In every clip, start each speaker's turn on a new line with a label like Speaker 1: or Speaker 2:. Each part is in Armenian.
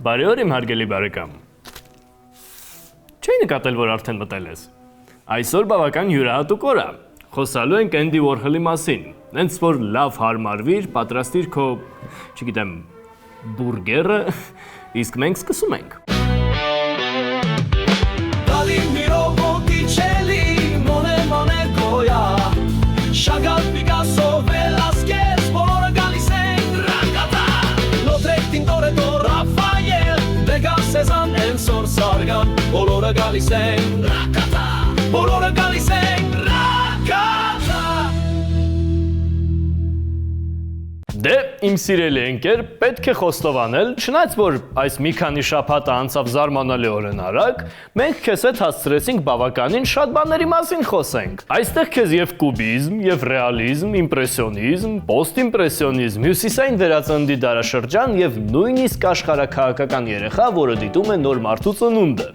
Speaker 1: Բարի օր իմ հարգելի բարեկամ։ Չէի նկատել, որ արդեն մտել ես։ Այսօր բավական յուրահատուկ օր է։ Խոսալու ենք Էնդի Ուորհոլի մասին։ Հենց որ լավ հարմարվիր, պատրաստիր քո, չգիտեմ, բուրգերը, իսկ մենք սկսում ենք։
Speaker 2: Chagall, Picasso, Velázquez, բոլորը գալիս են ռակատա Լոտրեկ, Տինտորետո, Ռաֆայել, Վեգաս, Սեզան, Էնսոր, Սարգան Բոլորը գալիս են ռակատա Բոլորը գալիս են ռակատա
Speaker 1: Դե, իմ սիրելի ընկեր, պետք է խոստովանել, չնայած որ այս մի քանի շաբաթ անցավ զարմանալիորեն արագ, մենք քեզ հետ հասցրեցինք բավականին շատ բաների մասին խոսենք։ Այստեղ քեզ եւ կուբիզմ, եւ ռեալիզմ, իմպրեսիոնիզմ, պոստիմպրեսիոնիզմ, հյուսիսային վերածննդի դարաշրջան եւ նույնիսկ աշխարհաքաղաքական երեխա, որը դիտում է նոր մարդու ծնունդը։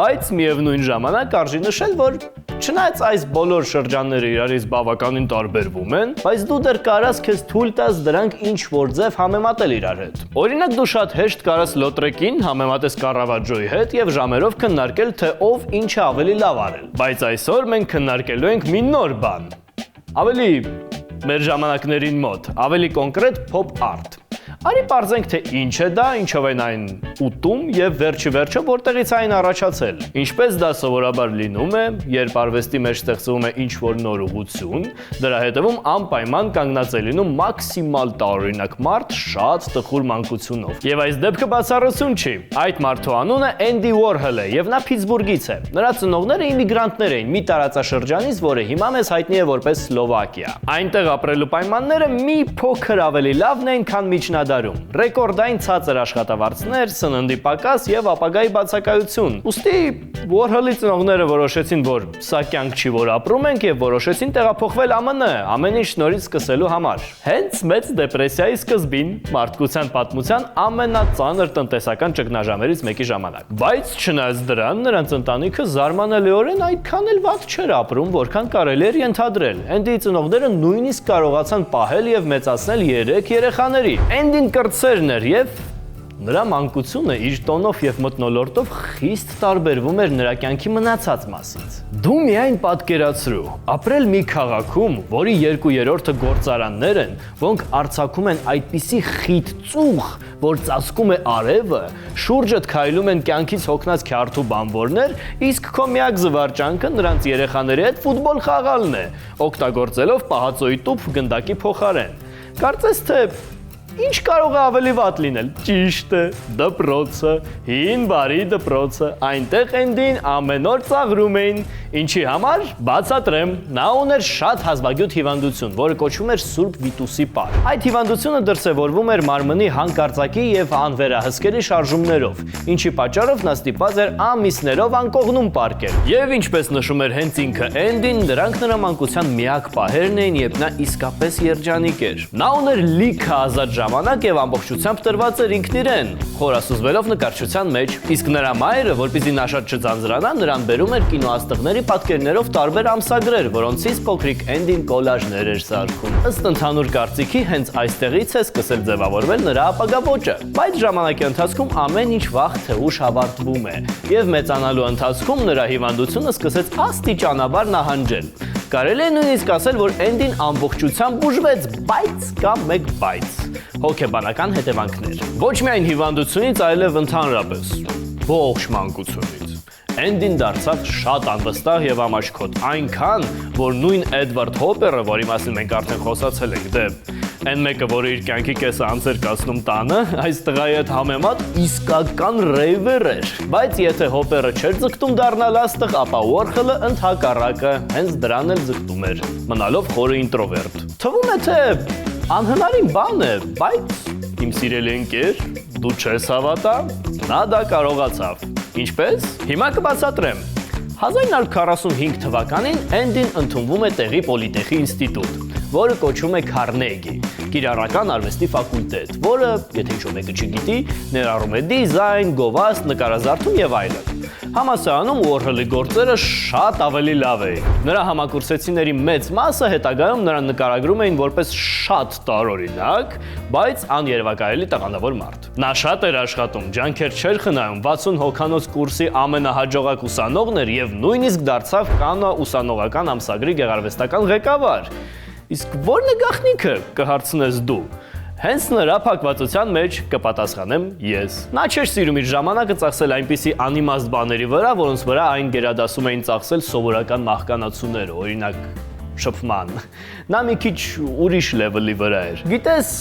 Speaker 1: Բայց միևնույն ժամանակ արժի նշել, որ չնայած այս բոլոր շրջանները իրարից բավականին տարբերվում են, բայց դու դեռ կարաս քեզ թույլ տաս դրանք ինչ-որ ձև համեմատել իրար հետ։ Օրինակ դու շատ հեշտ կարաս Լոտրեկին համեմատես Կարավաջոյի հետ եւ ժամերով քննարկել, թե ով ինչ է ավելի լավ արել։ Բայց այսօր մենք քննարկելու ենք մի նոր բան։ Ավելի մեր ժամանակներին մոտ, ավելի կոնկրետ pop art։ Արի պարզենք, թե ինչ է դա, ինչով են այն ուտում եւ վերջը որտեղից այն առաջացել։ Ինչպես դա սովորաբար լինում է, երբ արվեստի մեջ ստեղծվում է ինչ-որ նոր ուղղություն, դրա հետևում անպայման կանգնած է լինում մաքսիմալ տարօրինակ մարդ շատ տխուր մանկությունով։ Եվ այս դեպքը բացառություն չի։ Այդ մարդու անունը Էնդի Ուորհոլ է եւ նա Փիթսբուրգից է։ Նրա ծնողները իմիգրանտներ էին մի տարածաշրջանից, որը հիմա մեզ հայտնի է որպես Սլովակիա։ Այնտեղ ապրելու պայմանները մի փոքր ավելի լավն էին, քան միջնադարում։ Ռեկորդային ցածր աշխատավարձներ, սննդի պակաս եւ ապագայի բացակայություն։ Ուստի Ուորհոլի ծնողները որոշեցին, որ սա կյանք չի, որ ապրում ենք եւ որոշեցին տեղափոխվել ԱՄՆ, ամեն ինչ նորից սկսելու համար։ Հենց մեծ դեպրեսիայի սկզբին, մարդկության պատմության ամենածանր տնտեսական ճգնաժամերից մեկի ժամանակ։ Բայց չնայած դրան, նրանց ընտանիքը զարմանալիորեն այդքան էլ վատ չէր ապրում, որքան կարելի էր ենթադրել։ Էնդիի ծնողները նույնիսկ կարողացան պահել եւ մեծացնել 3 երեխաների։ Էնդին կրտսերն էր եւ նրա մանկությունը իր տոնով եւ մթնոլորտով խիստ տարբերվում էր նրա կյանքի մնացած մասից։ Դու միայն պատկերացրու, ապրել մի քաղաքում, որի 2/3-ը գործարաններ են, որոնք արձակում են այդպիսի խիտ ծուխ, որ ծածկում է արևը, շուրջդ քայլում են կյանքից հոգնած քյարթու բանվորներ, իսկ քո միակ զվարճանքը նրանց երեխաների հետ ֆուտբոլ խաղալն է, օգտագործելով պահածոյի տուփ գնդակի փոխարեն։ Կարծես թե ինչ կարող է ավելի վատ լինել։ Ճիշտ է, դպրոցը, հին բարի դպրոցը, այնտեղ Էնդին ամեն օր ծաղրում էին, ինչի համար բացատրեմ, նա ուներ շատ հազվագյուտ հիվանդություն, որը կոչվում էր Սուրբ Վիտուսի պար։ Այդ հիվանդությունը դրսևորվում էր մարմնի հանկարծակի եւ անվերահսկելի շարժումներով, ինչի պատճառով նա ստիպված էր ամիսներով անկողնում պարկել։ Եվ ինչպես նշում էր հենց ինքը Էնդին, դրանք նրա մանկության միակ պահերն էին, երբ նա իսկապես երջանիկ էր։ Նա ուներ լիքը ազատ ժամանակ եւ ամբողջությամբ տրված էր ինքն իրեն, խորասուզվելով նկարչության մեջ, իսկ նրա մայրը, որպեսզի նա շատ չձանձրանա, նրան բերում էր կինոաստղների պատկերներով տարբեր ամսագրեր, որոնցից փոքրիկ Էնդին կոլաժներ էր սարքում։ Ըստ ընդհանուր կարծիքի, հենց այստեղից է սկսել ձևավորվել նրա ապագա ոճը, բայց ժամանակի ընթացքում ամեն ինչ վաղ թե ուշ ավարտվում է, եւ մեծանալու ընթացքում նրա հիվանդությունը սկսեց աստիճանաբար նահանջել։ Կարելի է նույնիսկ ասել, որ Էնդին ամբողջությամբ բուժվեց, բայց կա մեկ բայց։ Հոգեբանական հետևանքներ։ Ոչ միայն հիվանդությունից, այլև ընդհանրապես ողջ մանկությունից։ Էնդին դարձավ շատ անվստահ եւ ամաչկոտ, այնքան, որ նույն Էդվարդ Հոպերը, որի մասին մենք արդեն խոսացել ենք, դե այն մեկը, որը իր կյանքի կեսը անց էր կացնում տանը, այս տղայի հետ համեմատ իսկական ռեյվեր էր։ Բայց եթե Հոպերը չէր ձգտում դառնալ աստղ, ապա Ուորհոլը ընդհակառակը հենց դրան էլ ձգտում էր, մնալով խորը ինտրովերտ։ Թվում է, թե անհնարին բան է, բայց իմ սիրելի ընկեր, դու չես հավատա, նա դա կարողացավ։ Ինչպես? Հիմա կբացատրեմ։ 1945 թվականին Էնդին ընդունվում է տեղի Պոլիտեխի ինստիտուտ, որը կոչվում է Քարնեգի, կիրառական արվեստի ֆակուլտետ, որը, եթե ինչ-որ մեկը չգիտի, ներառում է դիզայն, գովազդ, նկարազարդում եւ այլն։ Համալսարանում Warhol-ի գործերը շատ ավելի լավ էին։ Նրա համակուրսեցիների մեծ մասը հետագայում նրան նկարագրում էին որպես շատ տարօրինակ, բայց աներևակայելի տաղանդավոր մարդ։ Նա շատ էր աշխատում, ջանքեր չէր խնայում, 60 հոգանոց կուրսի ամենահաջողակ ուսանողն էր եւ նույնիսկ դարձավ Կանո ուսանողական ամսագրի գեղարվեստական ղեկավար։ Իսկ ո՞րն է գաղտնիքը, կհարցնես դու։ Հենց նրա փակվածության մեջ կպատասխանեմ ես։ Նա չէր սիրում իր ժամանակը ծախսել այնպիսի անիմաստ բաների վրա, որոնց վրա այն գերադասում էին ծախսել սովորական մահկանացուները, օրինակ շփման։ Նա մի քիչ ուրիշ լեվելի վրա էր։ Գիտես,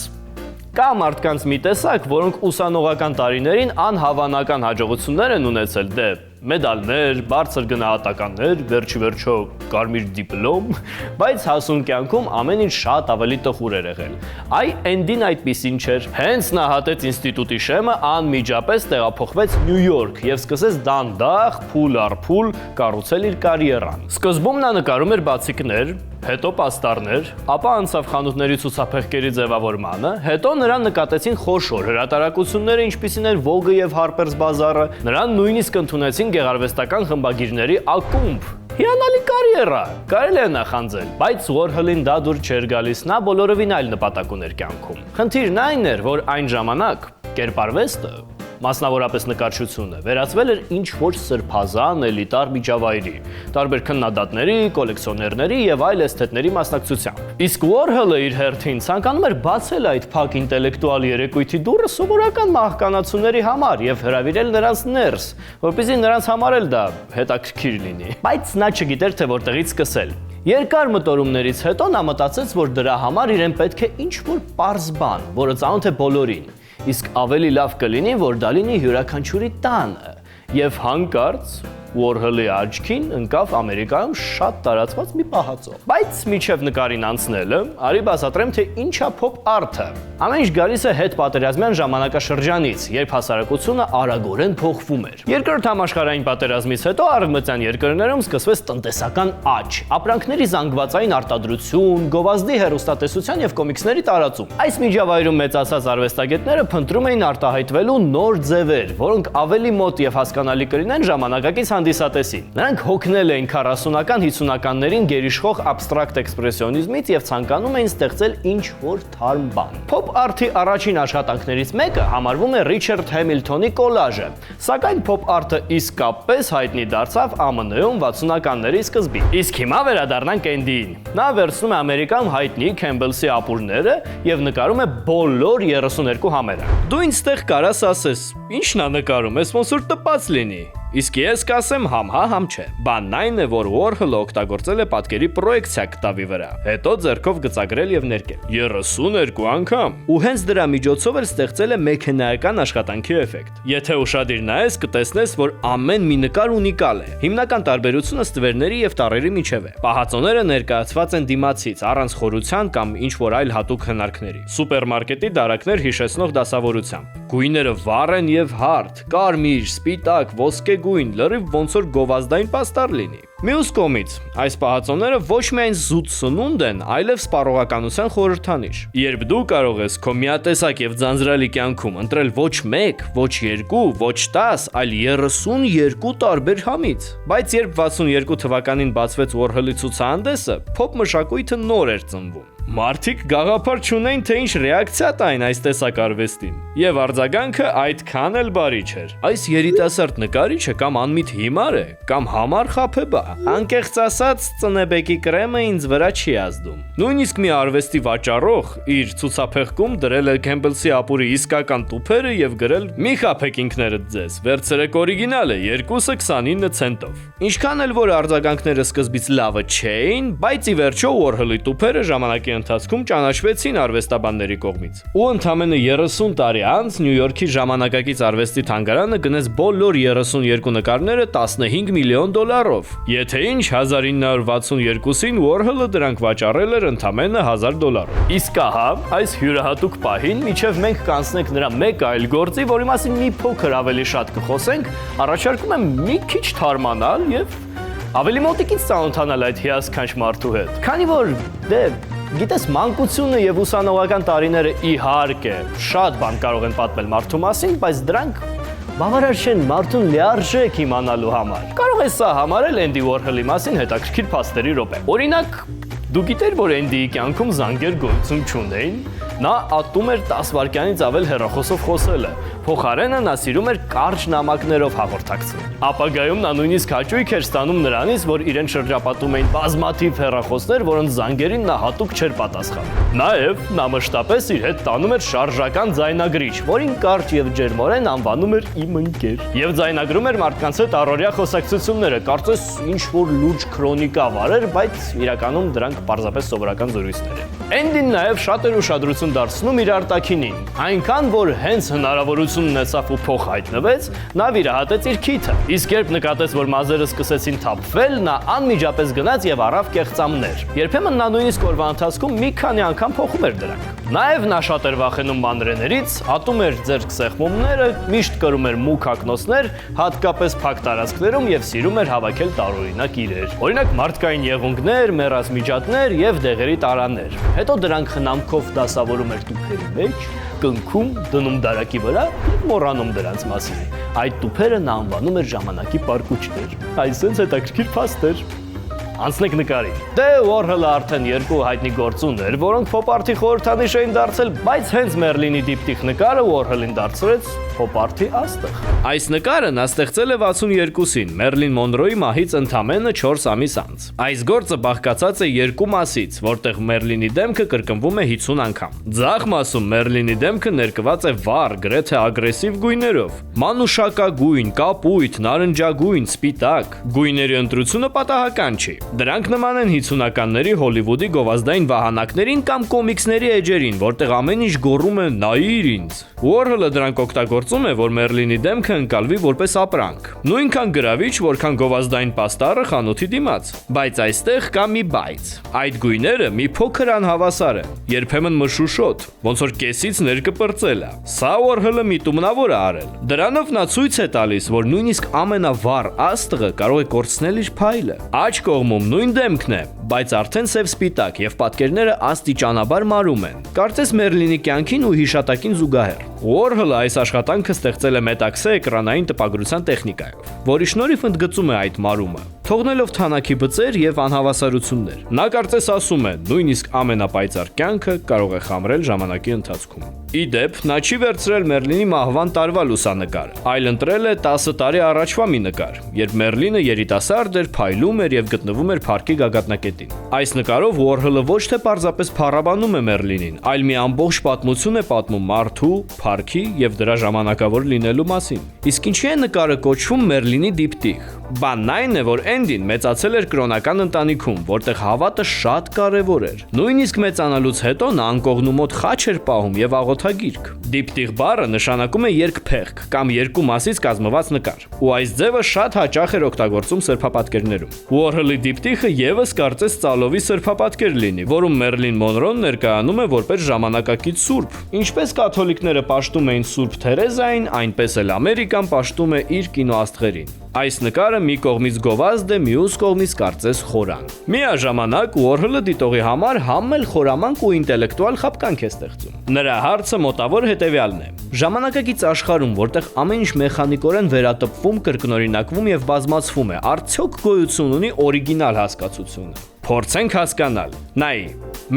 Speaker 1: կա մարդկանց մի տեսակ, որոնք ուսանողական տարիներին անհավանական հաջողություններ են ունեցել, դե մեդալներ, բարձր գնահատականներ, վերջիվերջո կարմիր դիպլոմ, բայց հասուն կյանքում ամեն ինչ շատ ավելի տխուր էր եղել։ Այ Էնդին այդպիսին չէր։ Հենց նա հատեց ինստիտուտի շեմը, անմիջապես տեղափոխվեց Նյու Յորք եւ սկսեց դանդաղ, փուլ առ փուլ կառուցել իր կարիերան։ Սկզբում նա նկարում էր բացիկներ, հետո պաստառներ, ապա անցավ խանութների ցուցափեղկերի ձևավորմանը, հետո նրան նկատեցին խոշոր հրատարակությունները, ինչպիսին էր Vogue եւ Harper's Bazaar-ը, նրան նույնիսկ ընդունեցին գեղարվեստական խմբագիրների ակումբ։ Հիանալի կարիերա, կարելի է նախանձել, բայց Warhol-ին դա դուր չէր գալիս, նա բոլորովին այլ նպատակ ուներ կյանքում։ Խնդիրն այն էր, որ այն ժամանակ կերպարվեստը, մասնավորապես նկարչությունը, վերածվել էր ինչ-որ սրբազան էլիտար միջավայրի, տարբեր քննադատների, կոլեկցիոներների եւ այլ էսթետների մասնակցությամբ։ Իսկ Warhol-ը իր հերթին ցանկանում էր բացել այդ փակ ինտելեկտուալ երեկույթի դուռը սովորական մահկանացուների համար եւ հրավիրել նրանց ներս, որպեսզի նրանց համար էլ դա հետաքրքիր լինի։ Բայց նա չգիտեր, թե որտեղից սկսել։ Երկար մտորումներից հետո նա մտածեց, որ դրա համար իրեն պետք է ինչ-որ պարզ բան, որը ծանոթ է բոլորին, իսկ ավելի լավ կլինի, որ դա լինի յուրաքանչյուրի տանը, եւ հանկարծ Warhol-ի աչքին ընկավ Ամերիկայում շատ տարածված մի պահածո։ Բայց միջև նկարին անցնելը, արի բացատրեմ, թե ինչ է փոփ արթը։ Ամեն ինչ գալիս է հետպատերազմյան ժամանակաշրջանից, երբ հասարակությունը արագորեն փոխվում էր։ Երկրորդ համաշխարհային պատերազմից հետո արևմտյան երկրներում սկսվեց տնտեսական աճ, ապրանքների զանգվածային արտադրություն, գովազդի հեռուստատեսության եւ կոմիքսների տարածում։ Այս միջավայրում մեծացած արվեստագետները փնտրում էին արտահայտվելու նոր ձևեր, որոնք ավելի մոտ եւ հասկանալի կլինեն ժամանակակից հանդիսատեսին։ Նրանք հոգնել էին 40-ական 50-ականներին գերիշխող абստրակտ էքսպրեսիոնիզմից եւ ցանկանում էին ստեղծել ինչ-որ թարմ բան։ Փոփ արթի առաջին աշխատանքներից մեկը համարվում է Ռիչարդ Հեմիլթոնի կոլաժը, սակայն փոփ արթը իսկապես հայտնի դարձավ ԱՄՆ-ում 60-ականների սկզբին։ Իսկ հիմա վերադառնանք Էնդիին։ Նա վերցնում է Ամերիկայում հայտնի Քեմբելսի ապուրները եւ նկարում է բոլոր 32 համերը։ Դու ինձ տեղ կարաս ասես, ի՞նչն է նկարում, ես ոնց որ տպած լինի։ Իսկ ես կասեմ համ հա համ չէ։ Բանն այն է, որ Warhol-ը օգտագործել է պատկերի պրոյեկցիա կտավի վրա, հետո ձեռքով գծագրել եւ ներկել 32 անգամ։ Ու հենց դրա միջոցով էլ ստեղծել է մեքենայական աշխատանքի էֆեկտ։ Եթե ուշադիր նայես, կտեսնես, որ ամեն մի նկար ունիկալ է։ Հիմնական տարբերությունը ստվերների եւ տառերի միջև է։ Պահածոները ներկայացված են դիմացից, առանց խորության կամ ինչ-որ այլ հատուկ հնարքների։ Սուպերմարկետի դարակներ հիշեցնող դասավորությամբ։ Գույները վառ են եւ հարթ, կարմիր, սպիտակ, ոսկե գույն, լրիվ ոնց որ գովազդային պաստառ լինի։ Մյուս կողմից, այս պահածոները ոչ միայն զուտ սնունդ են, այլև սպառողականության խորհրդանիշ։ Երբ դու կարող ես քո միատեսակ եւ ձանձրալի կյանքում ընտրել ոչ 1, ոչ 2, ոչ 10, այլ 32 տարբեր համից։ Բայց երբ 62 թվականին բացվեց Warhol-ի ցուցահանդեսը, փոփ մշակույթը նոր էր ծնվում։ Մարդիկ գաղափար չունեին, թե ինչ ռեակցիա տային այս տեսակարվեստին, եւ արձագանքը այդքան էլ բարի չէր։ Այս երիտասարդ նկարիչը կամ անմիտ հիմար է, կամ համառ խաբեբա։ Անկեղծ ասած, ծնեբեկի կրեմը ինձ վրա չի ազդում։ Նույնիսկ մի արվեստի վաճառող իր ցուցափեղկում դրել է Քեմբելսի ապուրի իսկական տուփերը եւ գրել՝ «Մի խաբեք ինքներդ ձեզ, վերցրեք օրիգինալը, երկուսը 29 ցենտով»։ Ինչքան էլ որ արձագանքները սկզբից լավը չէին, բայց ի վերջո Warhol-ի տուփերը ժամանակի ընթացքում ճանաչվեցին արվեստաբանների կողմից։ Ու ընդամենը 30 տարի անց Նյու Յորքի ժամանակակից արվեստի թանգարանը գնեց բոլոր 32 նկարները $15 միլիոն։ Եթե ինչ, 1962-ին Warhol-ը դրանք վաճառել էր ընդամենը $1000։ Իսկ ահա, այս յուրահատուկ պահին, միջև մենք կանցնենք նրա մեկ այլ գործի, որի մասին մի փոքր ավելի շատ կխոսենք, առաջարկում եմ մի քիչ թարմանալ եւ ավելի մոտիկից ծանոթանալ այդ հիասքանչ մարդու հետ։ Քանի որ դե գիտես, մանկությունը եւ ուսանողական տարիները իհարկե շատ բան կարող են պատմել մարդու մասին, բայց դրանք բավարար չեն մարդուն լիարժեք իմանալու համար։ Կարող ես սա համարել Էնդի Ուորհոլի մասին հետաքրքիր փաստերի րոպե։ Օրինակ, դու գիտեր, որ Էնդիի կյանքում զանգեր գոյություն չունեին։ Նա ատում էր 10 վայրկյանից ավել հեռախոսով խոսելը։ Փոխարենը նա սիրում էր կարճ նամակներով հաղորդակցել։ Ապագայում նա նույնիսկ հաճույք էր ստանում նրանից, որ իրեն շրջապատում էին բազմաթիվ հեռախոսներ, որոնց զանգերին նա հատուկ չէր պատասխանում։ Նաև նա մշտապես իր հետ տանում էր շարժական ձայնագրիչ, որին կարճ եւ ջերմորեն անվանում էր իմ ընկեր։ Եվ ձայնագրում էր մարդկանց հետ առօրյա խոսակցությունները, կարծես ինչ որ լուրջ քրոնիկա վարեր, բայց իրականում դրանք պարզապես սովորական զրույցներ են։ Էնդին նաև շատ էր ուշադրություն դարձնում իր արտաքինին, այնքան որ հենց հնարավորություն ունեցավ ու փող հայտնվեց, նա վիրահատեց իր քիթը։ Իսկ երբ նկատեց, որ մազերը սկսեցին թափվել, նա անմիջապես գնաց եւ առավ կեղծամներ։ Երբեմն նա նույնիսկ օրվա ընթացքում մի քանի անգամ փոխում էր դրանք։ Նաև նա շատ էր վախենում մանրեներից, ատում էր ձեռք սեղմումները, միշտ կրում էր մուգ ակնոցներ, հատկապես փակ տարածքներում եւ սիրում էր հավաքել տարօրինակ իրեր։ Օրինակ մարդկային եղունգներ, մեռածմիջատներ եւ դեղերի տարաներ։ Հետո դրանք խնամքով դասավորում էր տուփերի մեջ, կնքում, դնում դարակի վրա եւ մոռանում դրանց մասին։ Այդ տուփերը նա անվանում էր ժամանակի պարկուճներ։ Այսինքն հետաքրքիր փաստ էր։ Անցնենք նկարին։ Դե Ուորհոլը արդեն երկու հայտնի գործ ուներ, որոնք փոփ-արտի խորհրդանիշ էին դարձել, բայց հենց Մերլինի դիպտիխ նկարը Ուորհոլին դարձրեց փոփ-արտի աստղ։ Այս նկարը նա ստեղծել է 62-ին, Մերլին Մոնրոյի մահից ընդամենը 4 ամիս անց։ Այս գործը բաղկացած է երկու մասից, որտեղ Մերլինի դեմքը կրկնվում է 50 անգամ։ Ձախ մասում Մերլինի դեմքը ներկված է վառ, գրեթե ագրեսիվ գույներով՝ մանուշակագույն, կապույտ, նարնջագույն, սպիտակ։ Գույների ընտրությունը պատահական չի։ Դրանք նման են 50-ականների Հոլիվուդի գովազդային վահանակներին կամ կոմիքսների էջերին, որտեղ ամեն ինչ գոռում է «նայիր ինձ»։ Ուորհոլը դրանք օգտագործում է, որ Մերլինի դեմքը ընկալվի որպես ապրանք։ Նույնքան գրավիչ, որքան գովազդային պաստառը խանութի դիմաց։ Բայց այստեղ կա մի բայց։ Այդ գույները մի փոքր անհավասար են, երբեմն մշուշոտ, ոնց որ կեսից ներկպրծել է։ Սա Ուորհոլը միտումնավոր է արել։ Դրանով նա ցույց է տալիս, որ նույնիսկ ամենավառ աստղը կարող է կորցնել իր փայլը։ Աջ կողմում նույն դեմքն է, բայց արդեն սև-սպիտակ եւ պատկերները աստիճանաբար մարում են։ Կարծես Մերլինի կյանքին ու հիշատակին զուգահեռ։ Ուորհոլը այս աշխատանքը ստեղծել է մետաքսե էկրանային տպագրության տեխնիկայով, որի շնորհիվ ընդգծում է այդ մարումը, թողնելով թանաքի բծեր եւ անհավասարություններ։ Նա կարծես ասում է, նույնիսկ ամենապայծառ կյանքը կարող է խամրել ժամանակի ընթացքում։ Ի դեպ, նա չի վերցրել Մերլինի մահվան տարվա լուսանկարը, այլ ընտրել է 10 տարի առաջվա մի նկար, երբ Մերլինը երիտասարդ էր, փայլում էր եւ գտնվում էր փառքի գագաթնակետին։ Այս նկարով Ուորհոլը ոչ թե պարզապես փառաբանում է Մերլինին, այլ մի ամբողջ պատմություն է պատմում մարդու, փառքի եւ դրա ժամանակավոր լինելու մասին։ Իսկ ինչի է նկարը կոչվում Մերլինի դիպտիխ։ Բանն այն է, որ Էնդին մեծացել էր կրոնական ընտանիքում, որտեղ հավատը շատ կարևոր էր։ Նույնիսկ մեծանալուց հետո նա անկողնու մոտ խաչ էր պահում եւ աղոթագիրք։ Դիպտիխ բառը նշանակում է երկփեղկ կամ երկու մասից կազմված նկար, ու այս ձևը շատ հաճախ էր օգտագործում սրբապատկերներում։ Ուորհոլի դիպտիխը եւս կարծես ծալովի սրբապատկեր լինի, որում Մերլին Մոնրոն ներկայանում է որպես ժամանակակից սուրբ։ Ինչպես կաթոլիկները պաշտում էին Սուրբ Թերեզային, այնպես էլ Ամերիկան պաշտում է իր կինոաստղերին։ Այս նկարը մի կողմից գովազդ է, մյուս կողմից կարծես խորան։ Միաժամանակ Ուորհոլը դիտողի համար համել խորամանկ ու ինտելեկտուալ խաբկանք է ստեղծում։ Նրա հարցը մոտավոր հետևյալն է. ժամանակակից աշխարհում, որտեղ ամեն ինչ մեխանիկորեն վերատպվում, կրկնօրինակվում եւ բազմացվում է, արդյոք գոյություն ունի օրիգինալ հասկացությունը։ Փորձենք հասկանալ։ Նայի,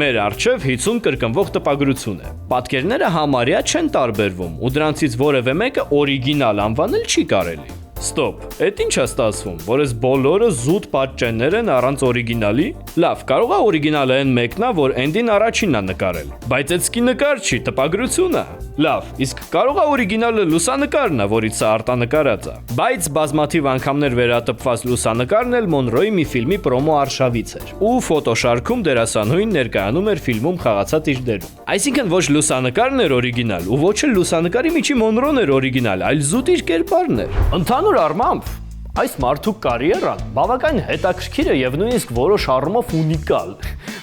Speaker 1: մեր առջև 50 կրկնվող տպագրություն է։ Պատկերները համարյա չեն տարբերվում, ու դրանցից որևէ մեկը օրիգինալ անվանել չի կարելի։ Ստոպ, այդ ի՞նչ է ստացվում, որ այս բոլորը զուտ պատճեններ են առանց օրիգինալի։ Լավ, կարող է օրիգինալը այն մեկն է, որ Էնդին առաջինն է նկարել, բայց այդ սկի նկար չի, տպագրություն է։ Լավ, իսկ կարող է օրիգինալը լուսանկարն է, որից սա արտանկարած է։ Բայց բազմաթիվ անգամներ վերատպված լուսանկարն էլ Մոնրոյի մի ֆիլմի պրոմո արշավից էր, ու ֆոտոշարքում դերասանուհին ներկայանում էր ֆիլմում խաղացած իր դերում։ Այսինքն ոչ լուսանկարն էր օրիգինալ, ու ոչ էլ լուսանկարի միջի Մոնրոն էր օրիգինալ, այլ զուտ իր կերպարն էր։ Ընդհանուր առմամբ այս մարդու կարիերան բավական հետաքրքիր է եւ նույնիսկ որոշ առումով ունիկալ։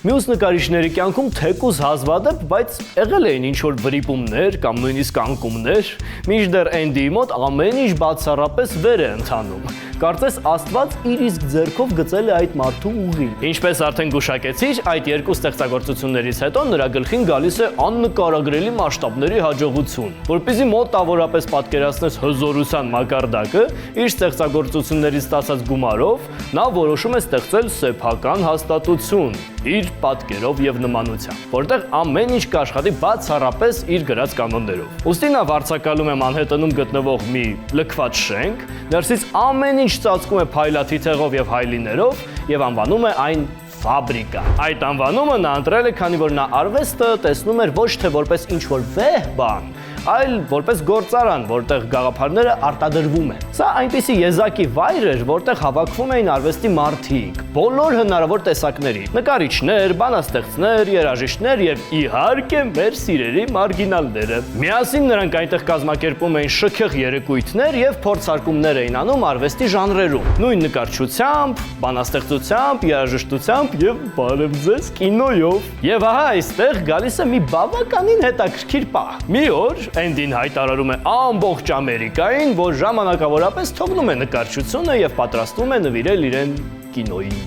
Speaker 1: Մյուս նկարիչների կյանքում թեկուզ հազվադեպ, բայց եղել էին ինչ-որ վրիպումներ կամ նույնիսկ անկումներ, մինչդեռ Էնդիի մոտ ամեն ինչ բացառապես վեր է ընթանում։ Կարծես Աստված իր իսկ ձեռքով գծել է այդ մարդու ուղին։ Ինչպես արդեն գուշակեցիր, այդ երկու ստեղծագործություններից հետո նրա գլխին գալիս է աննկարագրելի մասշտաբների հաջողություն։ Որպեսզի մոտավորապես պատկերացնես հզորության մակարդակը, իր ստեղծագործություններից ստացած գումարով նա որոշում է ստեղծել սեփական հաստատություն իր պատկերով եւ նմանությամբ, որտեղ ամեն ինչ կաշխատի բացառապես իր գրած կանոններով։ Ուստի նա վարձակալում է Մանհեթենում գտնվող մի լքված շենք, ներսից ամեն ինչ ծածկում է փայլաթիթեղով եւ հայլիներով եւ անվանում է այն ֆաբրիկա։ Այդ անվանումը նա ընտրել է, քանի որ նա արվեստը տեսնում էր ոչ թե որպես ինչ-որ վեհ բան, այլ որպես գործարան, որտեղ գաղափարները արտադրվում են։ Սա այնպիսի եզակի վայր էր, որտեղ հավաքվում էին արվեստի մարդիկ, բոլոր հնարավոր տեսակների՝ նկարիչներ, բանաստեղծներ, երաժիշտներ եւ իհարկե մեր սիրելի մարգինալները։ Միասին նրանք այնտեղ կազմակերպում էին շքեղ երեկույթներ եւ փորձարկումներ էին անում արվեստի ժանրերում՝ նույն նկարչությամբ, բանաստեղծությամբ, երաժշտությամբ եւ բարև ձեզ կինոյով։ Եվ ահա այստեղ գալիս է մի բավականին հետաքրքիր պահ։ Մի օր Էնդին հայտարարում է ամբողջ Ամերիկային, որ ժամանակավորապես թողնում է նկարչությունը եւ պատրաստվում է նվիրել իրեն կինոյին։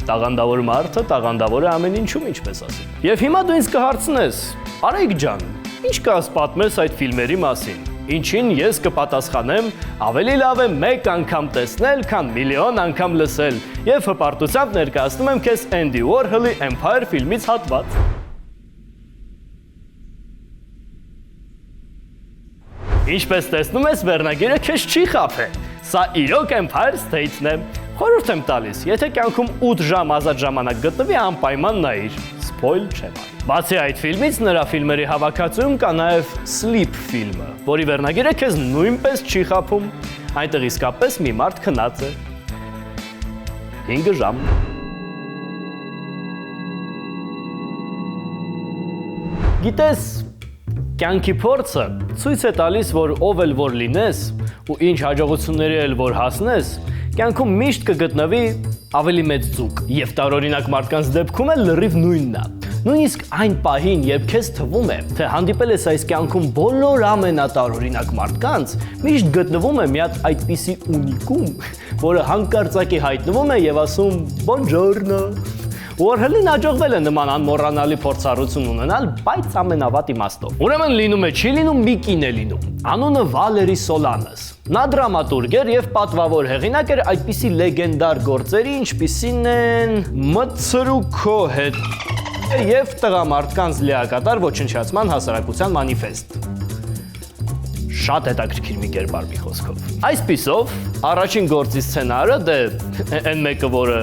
Speaker 1: Տաղանդավոր մարդը տաղանդավոր է ամեն ինչում, ինչպես ասում։ Եվ հիմա դու ինձ կհարցնես. Արեգ ջան, ինչ կաս պատմես այդ ֆիլմերի մասին։ Ինչին ես կպատասխանեմ, ավելի լավ է մեկ անգամ տեսնել, քան միլիոն անգամ լսել։ Եվ հպարտությամբ ներկայացնում եմ քեզ Էնդի Ուորհոլի Empire ֆիլմից հատված։ Ինչպես տեսնում ես, վերնագիրը քեզ չի խաբել։ Սա իրոք Empire State-ն է։ Խորհուրդ եմ տալիս, եթե կյանքում 8 ժամ ազատ ժամանակ գտնվի, անպայման նայիր։ Սփոյլ չեմ անի։ Բացի այդ ֆիլմից, նրա ֆիլմերի հավաքածուում կա նաև Sleep ֆիլմը, որի վերնագիրը քեզ նույնպես չի խաբում։ Այնտեղ իսկապես մի մարդ քնած է։ 5 ժամ։ Գիտես, կյանքի փորձը ցույց է տալիս, որ ով էլ որ լինես ու ինչ հաջողությունների էլ որ հասնես, կյանքում միշտ կգտնվի ավելի մեծ ձուկ, եւ տարօրինակ մարդկանց դեպքում էլ լրիվ նույնն է։ Նույնիսկ այն պահին, երբ քեզ թվում է, թե հանդիպել ես այս կյանքում բոլոր ամենատարօրինակ մարդկանց, միշտ գտնվում է մի հատ այդպիսի ունիկում, որը հանկարծակի հայտնվում է եւ ասում «Բոնջորնո»։ Ուորհոլին հաջողվել է նման անմոռանալի փորձառություն ունենալ, բայց ամենավատ իմաստով։ Ուրեմն լինում է չի լինում, մի կին է լինում։ Անունը Վալերի Սոլանես։ Նա դրամատուրգ էր եւ պատվավոր հեղինակ էր այդպիսի լեգենդար գործերի, ինչպիսին են «Մտցրու քո հետ» եւ «Տղամարդկանց լիակատար ոչնչացման հասարակության մանիֆեստ»։ Շատ հետաքրքիր մի կերպար մի խոսքով։ Այսպիսով, առաջին գործի սցենարը այն մեկը, որը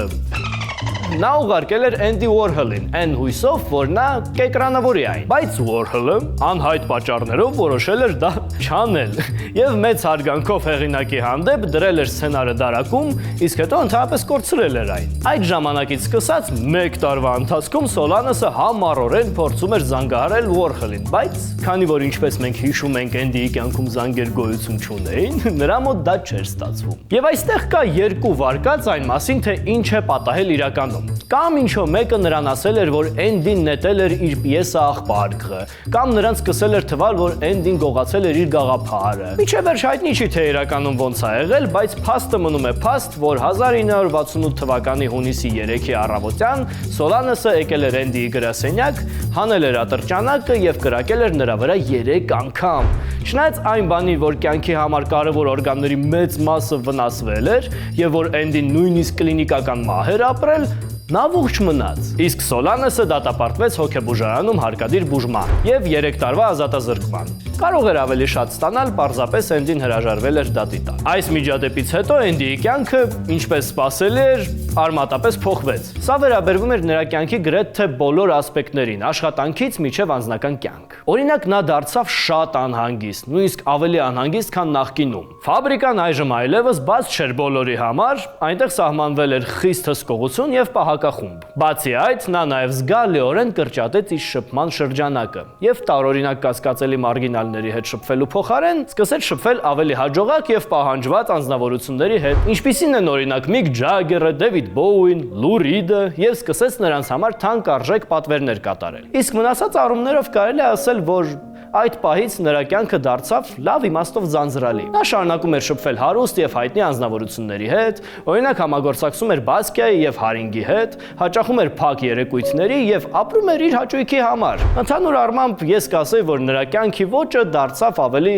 Speaker 1: նա ուղարկել էր Էնդի Ուորհոլին, այն հույսով, որ նա կեկրանավորի այն։ Բայց Ուորհոլը անհայտ պատճառներով որոշել էր դա չանել եւ մեծ հարգանքով հեղինակի հանդեպ դրել էր սցենարը դարակում, իսկ հետո ընդհանրապես կորցրել էր այն։ Այդ ժամանակից սկսած 1 տարվա ընթացքում Սոլանեսը համառորեն փորձում էր զանգահարել Ուորհոլին, բայց քանի որ ինչպես մենք հիշում ենք Էնդիի կյանքում զանգեր գոյություն չունեին, նրա մոտ դա չէր ստացվում։ Եվ այստեղ կա երկու վարկած այն մասին, թե ինչ է պատահել իրականում։ Կամ ինչ-որ մեկը նրան ասել էր, որ Էնդին նետել էր իր պիեսը Աղբարգը, կամ նրան սկսել էր թվալ, որ Էնդին գողացել էր իր գաղափարը։ Միջև վերջ հայտնի չի, թե իրականում ոնց է եղել, բայց փաստը մնում է փաստ, որ 1968 թվականի հունիսի 3-ի առավոտյան Սոլանեսը եկել էր Էնդիի գրասենյակ, հանել էր ատրճանակը եւ կրակել էր նրա վրա 3 անգամ։ Չնայած այն բանի, որ կյանքի համար կարևոր օրգանների մեծ մասը վնասվել էր եւ որ Էնդին նույնիսկ կլինիկական մահ էր ապրել, նա ողջ մնաց, իսկ Սոլանեսը դատապարտվեց հոգեբուժարանում հարկադիր բուժման եւ 3 տարվա ազատազրկման։ Կարող էր ավելի շատ ստանալ, պարզապես Էնդին հրաժարվել էր դատի տակ։ Այս միջադեպից հետո Էնդիի կյանքը, ինչպես սպասելի էր, արմատապես փոխվեց։ Սա վերաբերվում էր նրա կյանքի գրեթե բոլոր ասպեկտներին, աշխատանքից մինչև անձնական կյանք։ Օրինակ, նա դարձավ շատ անհանգիստ, նույնիսկ ավելի անհանգիստ, քան նախկինում։ Ֆաբրիկան այժմ այլևս բաց չէր բոլորի համար, այնտեղ սահմանվել էր խիստ հսկողություն եւ պահակախումբ։ Բացի այդ, նա նաև զգալիորեն կրճատեց իր շփման շրջանակը եւ տարօրինակ կասկածելի մարգինալ օրիգինալների հետ շփվելու փոխարեն սկսեց շփվել ավելի հաջողակ եւ պահանջված անձնավորությունների հետ, ինչպիսին են օրինակ Միք Ջագերը, Դեվիդ Բոուին, Լու Ռիդը, եւ սկսեց նրանց համար թանկարժեք պատվերներ կատարել։ Իսկ մնացած առումներով կարելի է ասել, որ այդ պահից նրա կյանքը դարձավ լավ իմաստով ձանձրալի։ Նա շարունակում էր շփվել հարուստ եւ հայտնի անձնավորությունների հետ, օրինակ համագործակցում էր Բասկիայի եւ Հարինգի հետ, հաճախում էր փակ երեկույթների եւ ապրում էր իր հաճույքի համար։ Ընդհանուր առմամբ ես կասեի, որ նրա կյանքի ոճը դարձավ ավելի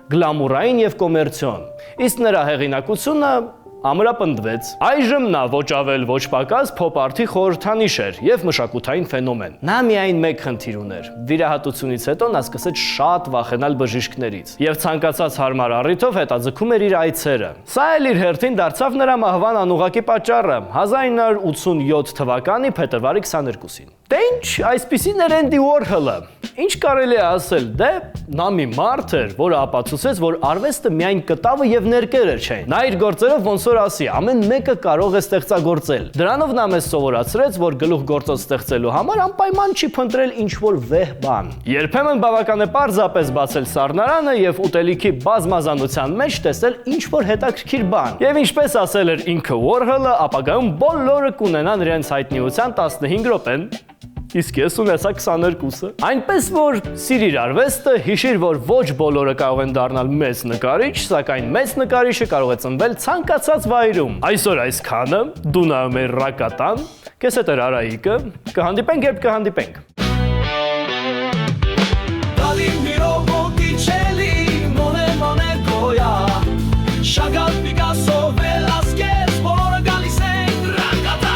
Speaker 1: գլամուրային եւ կոմերցիոն, իսկ նրա հեղինակությունը ամրապնդվեց։ Այժմ նա ոչ ավել ոչ պակաս փոփ-արտի խորհրդանիշ էր եւ մշակութային ֆենոմեն։ Նա միայն մեկ խնդիր ուներ։ Վիրահատությունից հետո նա սկսեց շատ վախենալ բժիշկներից եւ ցանկացած հարմար առիթով հետաձգում էր իր այցերը։ Սա էլ իր հերթին դարձավ նրա մահվան անուղղակի պատճառը 1987 թվականի փետրվարի 22-ին։ Դե ինչ, այսպիսին էր Էնդի Ուորհոլը։ Ինչ կարելի է ասել, դե նա մի մարդ էր, որը ապացուցեց, որ արվեստը միայն կտավը եւ ներկերը չէին։ Նա իր գործերով ոնց որ ասի, ամեն մեկը կարող է ստեղծագործել։ Դրանով նա մեզ սովորացրեց, որ գլուխգործոց ստեղծելու համար անպայման չի փնտրել ինչ-որ վեհ բան։ Երբեմն բավական է պարզապես բացել սառնարանը եւ ուտելիքի բազմազանության մեջ տեսել ինչ-որ հետաքրքիր բան։ Եվ ինչպես ասել էր ինքը Ուորհոլը, ապագայում բոլորը կունենան իրենց հայտնիության 15 րոպեն, իսկ ես ունեցա 22-ը։ Այնպես որ սիրիր արվեստը, հիշիր, որ ոչ բոլորը կարող են դառնալ մեծ նկարիչ, սակայն մեծ նկարիչը կարող է ծնվել ցանկացած վայրում։ Այսօր այսքանը, դու նայում ես Ռակատան, քեզ հետ է Արայիկը, կհանդիպենք, երբ կհանդիպենք։
Speaker 2: Շագալ, Պիկասո, Վելասկես, բոլորը գալիս են Ռակատա,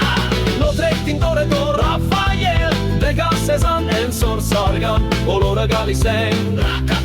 Speaker 2: Լոտրեկ, Տինտորետո, Ռաֆայել, Դեգաս, Սեզան, Էնսոր, Սարգան, բոլորը գալիս են Ռակատա